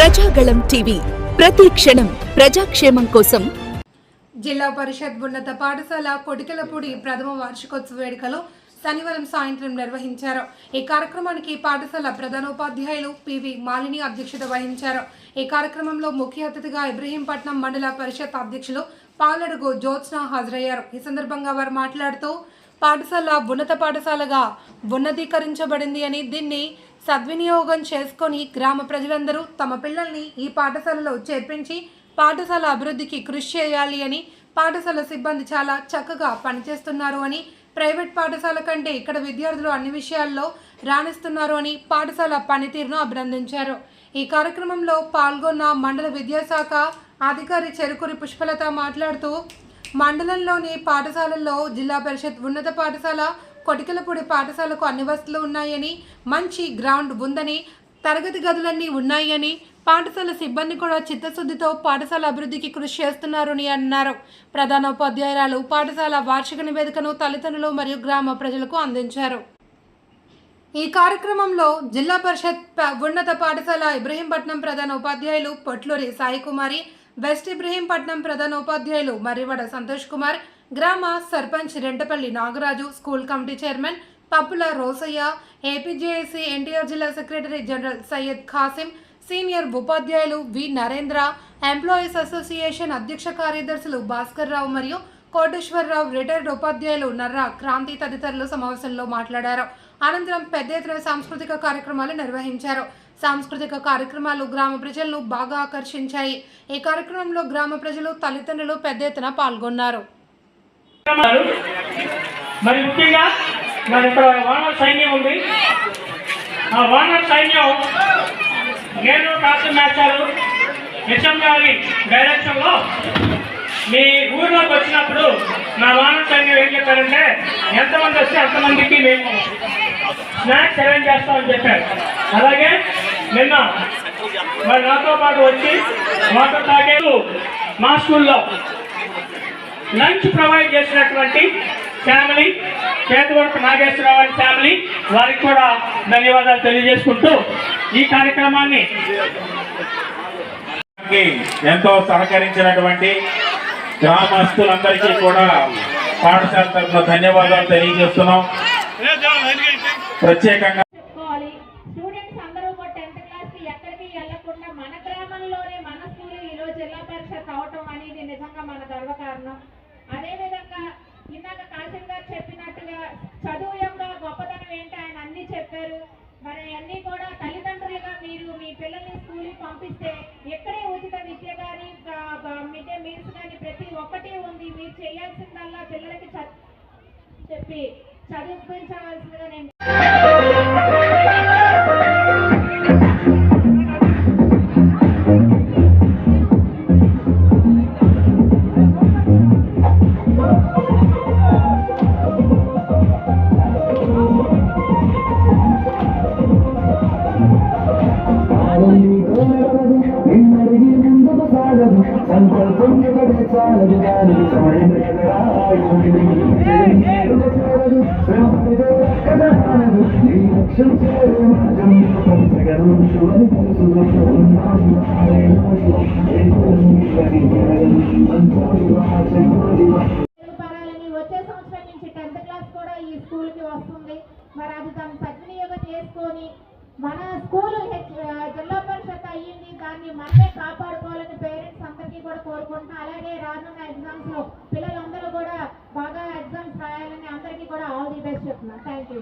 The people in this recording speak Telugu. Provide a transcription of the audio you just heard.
ప్రజాగళం టీవీ ప్రతి క్షణం ప్రజాక్షేమం కోసం. జిల్లా పరిషత్ ఉన్నత పాఠశాల కొటికలపూడి ప్రథమ వార్షికోత్సవ వేడుకలు శనివారం సాయంత్రం నిర్వహించారు. ఈ కార్యక్రమానికి పాఠశాల ప్రధానోపాధ్యాయులు పివి మాలిని అధ్యక్షత వహించారు. ఈ కార్యక్రమంలో ముఖ్య అతిథిగా ఇబ్రహీంపట్నం మండల పరిషత్ అధ్యక్షులు పాలడుగు జ్యోత్స్న హాజరయ్యారు. ఈ సందర్భంగా వారు మాట్లాడుతూ పాఠశాల ఉన్నత పాఠశాలగా ఉన్నతీకరించబడింది అని, దీన్ని సద్వినియోగం చేసుకొని గ్రామ ప్రజలందరూ తమ పిల్లల్ని ఈ పాఠశాలలో చేర్పించి పాఠశాల అభివృద్ధికి కృషి చేయాలి అని, పాఠశాల సిబ్బంది చాలా చక్కగా పనిచేస్తున్నారు అని, ప్రైవేట్ పాఠశాల కంటే ఇక్కడ విద్యార్థులు అన్ని విషయాల్లో రాణిస్తున్నారు అని పాఠశాల పనితీరును అభినందించారు. ఈ కార్యక్రమంలో పాల్గొన్న మండల విద్యాశాఖ అధికారి చెరుకూరి పుష్పలత మాట్లాడుతూ మండలంలోని పాఠశాలల్లో జిల్లా పరిషత్ ఉన్నత పాఠశాల కొటికలపూడి పాఠశాలకు అన్ని వసతులు ఉన్నాయని, మంచి గ్రౌండ్ ఉందని, తరగతి గదులన్నీ ఉన్నాయని, పాఠశాల సిబ్బంది కూడా చిత్తశుద్ధితో పాఠశాల అభివృద్ధికి కృషి చేస్తున్నారని అన్నారు. ప్రధానోపాధ్యాయురాలు పాఠశాల వార్షిక నివేదికను తల్లిదండ్రులు మరియు గ్రామ ప్రజలకు అందించారు. ఈ కార్యక్రమంలో జిల్లా పరిషత్ ఉన్నత పాఠశాల ఇబ్రహీంపట్నం ప్రధాన ఉపాధ్యాయులు పొట్లూరి సాయికుమారి, వెస్ట్ ఇబ్రహీంపట్నం ప్రధాన ఉపాధ్యాయులు మర్రివడ సంతోష్ కుమార్, గ్రామ sarpanch Rentapalli Nagaraju, school committee chairman Pappula Rosaiah, APJAC NTR జిల్లా secretary general Syed Khasim, senior ఉపాధ్యాయులు వి నరేంద్ర, ఎంప్లాయీస్ అసోసియేషన్ అధ్యక్ష కార్యదర్శులు భాస్కర్ రావు మరియు కోటేశ్వరరావు, రిటైర్డ్ ఉపాధ్యాయులు నర్రా క్రాంతి తదితరులు సమావేశంలో మాట్లాడారు. అనంతరం పెద్ద ఎత్తున సాంస్కృతిక కార్యక్రమాలు నిర్వహించారు. సాంస్కృతిక కార్యక్రమాలు గ్రామ ప్రజలను బాగా ఆకర్షించాయి. ఈ కార్యక్రమంలో గ్రామ ప్రజలు, తల్లిదండ్రులు పెద్ద ఎత్తున పాల్గొన్నారు. మరి ముఖ్యంగా మరి ఇక్కడ వానర్ సైన్యం ఉంది. ఆ వానర్ సైన్యం నేను కాసం మేస్తారు హెచ్ఎం గారి డైరెక్షన్లో మీ ఊర్లోకి వచ్చినప్పుడు నా వానర్ సైన్యం ఏం చెప్పారంటే, ఎంతమంది వస్తే అంతమందికి మేము స్నాక్స్ అరేంజ్ చేస్తామని చెప్పారు. అలాగే నిన్న మరి నాతో పాటు వచ్చి వాటర్ తాగేలు మా స్కూల్లో లంచ్ ప్రొవైడ్ చేసినటువంటి ఫ్యామిలీ చేతివరపు నాగేశ్వరరావు ఫ్యామిలీ, వారికి కూడా ధన్యవాదాలు తెలియజేసుకుంటూ ఈ కార్యక్రమాన్ని ఎంతో సహకరించినటువంటి గ్రామస్తులందరికీ కూడా పాఠశాల తరఫున ధన్యవాదాలు తెలియజేస్తున్నాం. ప్రత్యేకంగా స్టూడెంట్స్ అందరూ కూడా 10th క్లాస్ కి ఎక్కడికి వెళ్లకుండా మన గ్రామంలోనే మన స్కూల్ ఈరోజు జిల్లా పరిషత్ అవటం అనేది నిజంగా మన గర్వకారణం. అదేవిధంగా ఇందాక కాసిం గారు చెప్పినట్టుగా చదువు యొక్క గొప్పతనం ఏంటి ఆయన అన్ని చెప్పారు. మరి అన్ని కూడా తల్లిదండ్రులుగా మీరు మీ పిల్లల్ని స్కూల్కి పంపిస్తే ఎక్కడే ఉచిత విద్య కానీ మిడ్ డే మీల్స్ కానీ ప్రతి ఒక్కటి ఉంది. మీరు చేయాల్సిందల్లా పిల్లలకి చెప్పి చదివించవలసిందిగా నేను వచ్చే సంవత్సరం నుంచి 10th క్లాస్ కూడా ఈ స్కూల్కి వస్తుంది. మరి అది దాన్ని సద్వినియోగం చేసుకొని మన స్కూల్ జిల్లా పరిషత్ అయ్యింది, దాన్ని మనమే కాపాడుకోవాలని పేరెంట్స్ అందరికీ కూడా కోరుకుంటున్నాం. అలాగే రానున్న ఎగ్జామ్స్ లో పిల్లలందరూ కూడా బాగా ఎగ్జామ్స్ రాయాలని అందరికీ కూడా ఆల్ ది బెస్ట్ చెప్తున్నాను. Thank you.